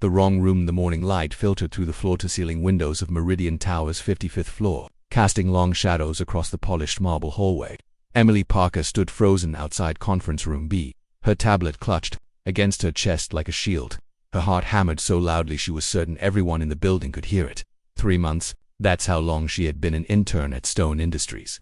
The wrong room. The morning light filtered through the floor-to-ceiling windows of Meridian Tower's 55th floor, casting long shadows across the polished marble hallway. Emily Parker stood frozen outside Conference Room B, her tablet clutched against her chest like a shield. Her heart hammered so loudly she was certain everyone in the building could hear it. 3 months, that's how long she had been an intern at Stone Industries.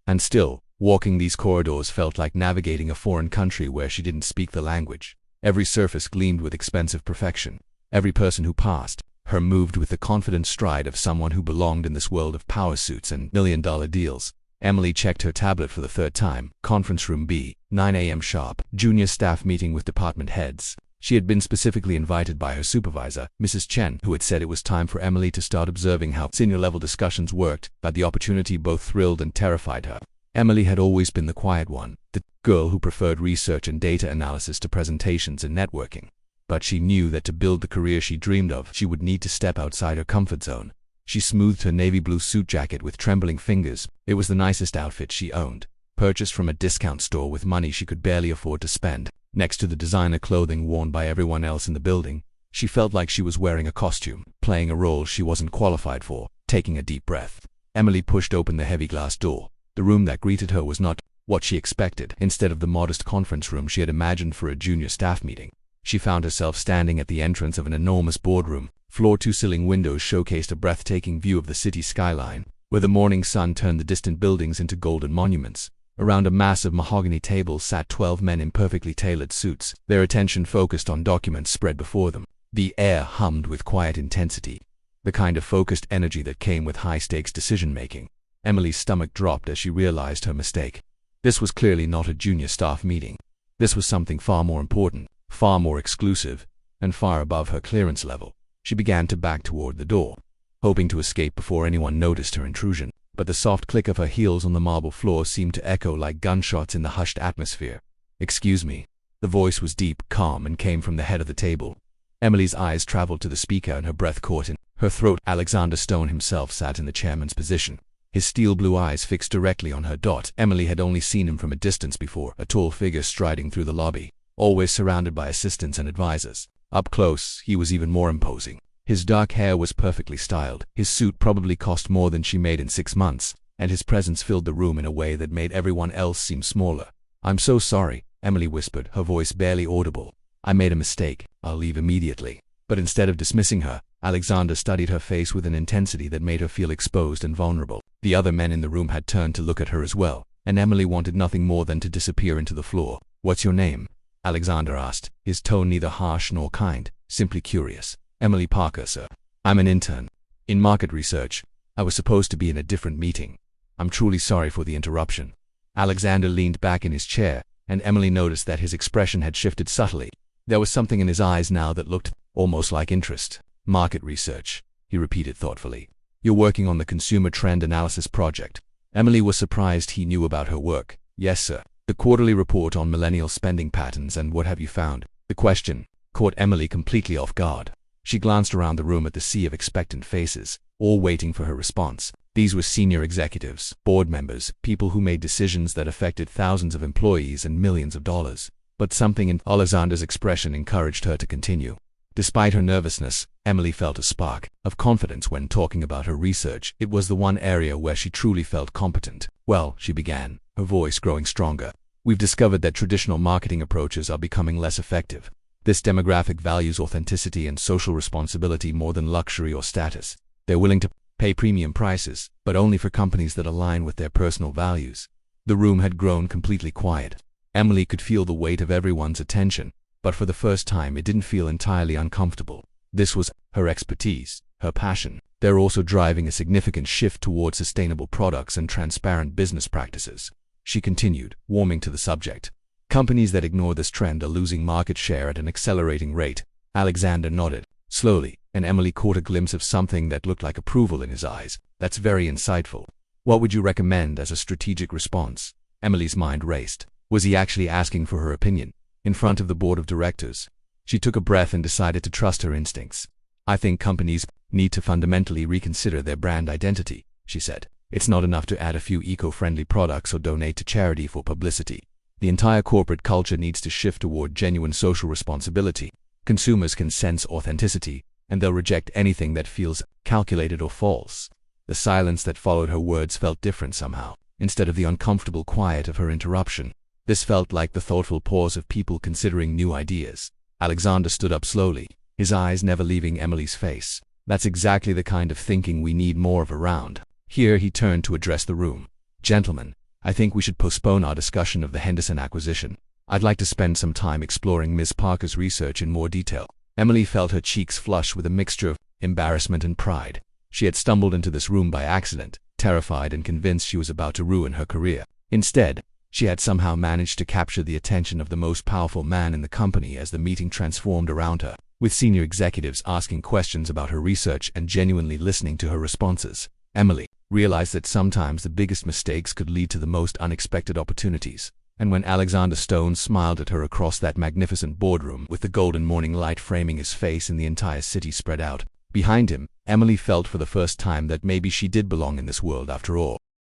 And still, walking these corridors felt like navigating a foreign country where she didn't speak the language. Every surface gleamed with expensive perfection. Every person who passed her moved with the confident stride of someone who belonged in this world of power suits and million-dollar deals. Emily checked her tablet for the 3rd time. Conference Room B, 9 a.m. sharp. Junior staff meeting with department heads. She had been specifically invited by her supervisor, Mrs. Chen, who had said it was time for Emily to start observing how senior-level discussions worked, but the opportunity both thrilled and terrified her. Emily had always been the quiet one, the girl who preferred research and data analysis to presentations and networking. But she knew that to build the career she dreamed of, she would need to step outside her comfort zone. She smoothed her navy blue suit jacket with trembling fingers. It was the nicest outfit she owned, purchased from a discount store with money she could barely afford to spend. Next to the designer clothing worn by everyone else in the building, she felt like she was wearing a costume, playing a role she wasn't qualified for. Taking a deep breath, Emily pushed open the heavy glass door. The room that greeted her was not what she expected. Instead of the modest conference room she had imagined for a junior staff meeting, she found herself standing at the entrance of an enormous boardroom. Floor-to-ceiling windows showcased a breathtaking view of the city skyline, where the morning sun turned the distant buildings into golden monuments. Around a massive mahogany table sat 12 men in perfectly tailored suits, their attention focused on documents spread before them. The air hummed with quiet intensity, the kind of focused energy that came with high-stakes decision-making. Emily's stomach dropped as she realized her mistake. This was clearly not a junior staff meeting. This was something far more important, far more exclusive, and far above her clearance level. She began to back toward the door, hoping to escape before anyone noticed her intrusion. But the soft click of her heels on the marble floor seemed to echo like gunshots in the hushed atmosphere. "Excuse me." The voice was deep, calm, and came from the head of the table. Emily's eyes traveled to the speaker and her breath caught in her throat. Alexander Stone himself sat in the chairman's position, his steel blue eyes fixed directly on her. Emily had only seen him from a distance before, a tall figure striding through the lobby, always surrounded by assistants and advisors. Up close, he was even more imposing. His dark hair was perfectly styled, his suit probably cost more than she made in 6 months, and his presence filled the room in a way that made everyone else seem smaller. "I'm so sorry," Emily whispered, her voice barely audible. "I made a mistake. I'll leave immediately." But instead of dismissing her, Alexander studied her face with an intensity that made her feel exposed and vulnerable. The other men in the room had turned to look at her as well, and Emily wanted nothing more than to disappear into the floor. "What's your name?" Alexander asked, his tone neither harsh nor kind, simply curious. "Emily Parker, sir. I'm an intern in market research. I was supposed to be in a different meeting. I'm truly sorry for the interruption." Alexander leaned back in his chair, and Emily noticed that his expression had shifted subtly. There was something in his eyes now that looked almost like interest. "Market research," he repeated thoughtfully. "You're working on the consumer trend analysis project." Emily was surprised he knew about her work. "Yes, sir. The quarterly report on millennial spending patterns and what have you found?" The question caught Emily completely off guard. She glanced around the room at the sea of expectant faces, all waiting for her response. These were senior executives, board members, people who made decisions that affected thousands of employees and millions of dollars. But something in Alexander's expression encouraged her to continue. Despite her nervousness, Emily felt a spark of confidence when talking about her research. It was the one area where she truly felt competent. "Well," she began, her voice growing stronger, "we've discovered that traditional marketing approaches are becoming less effective. This demographic values authenticity and social responsibility more than luxury or status. They're willing to pay premium prices, but only for companies that align with their personal values." The room had grown completely quiet. Emily could feel the weight of everyone's attention, but for the first time it didn't feel entirely uncomfortable. This was her expertise, her passion. They're also driving a significant shift toward sustainable products and transparent business practices. She continued, warming to the subject. "Companies that ignore this trend are losing market share at an accelerating rate." Alexander nodded, slowly, and Emily caught a glimpse of something that looked like approval in his eyes. "That's very insightful. What would you recommend as a strategic response?" Emily's mind raced. Was he actually asking for her opinion? In front of the board of directors? She took a breath and decided to trust her instincts. "I think companies need to fundamentally reconsider their brand identity," she said. "It's not enough to add a few eco-friendly products or donate to charity for publicity. The entire corporate culture needs to shift toward genuine social responsibility." Consumers can sense authenticity, and they'll reject anything that feels calculated or false. The silence that followed her words felt different somehow, instead of the uncomfortable quiet of her interruption. This felt like the thoughtful pause of people considering new ideas. Alexander stood up slowly, his eyes never leaving Emily's face. That's exactly the kind of thinking we need more of around. Here he turned to address the room. Gentlemen, I think we should postpone our discussion of the Henderson acquisition. I'd like to spend some time exploring Miss Parker's research in more detail. Emily felt her cheeks flush with a mixture of embarrassment and pride. She had stumbled into this room by accident, terrified and convinced she was about to ruin her career. Instead, she had somehow managed to capture the attention of the most powerful man in the company as the meeting transformed around her, with senior executives asking questions about her research and genuinely listening to her responses. Emily realized that sometimes the biggest mistakes could lead to the most unexpected opportunities. And when Alexander Stone smiled at her across that magnificent boardroom with the golden morning light framing his face and the entire city spread out behind him, Emily felt for the first time that maybe she did belong in this world after all.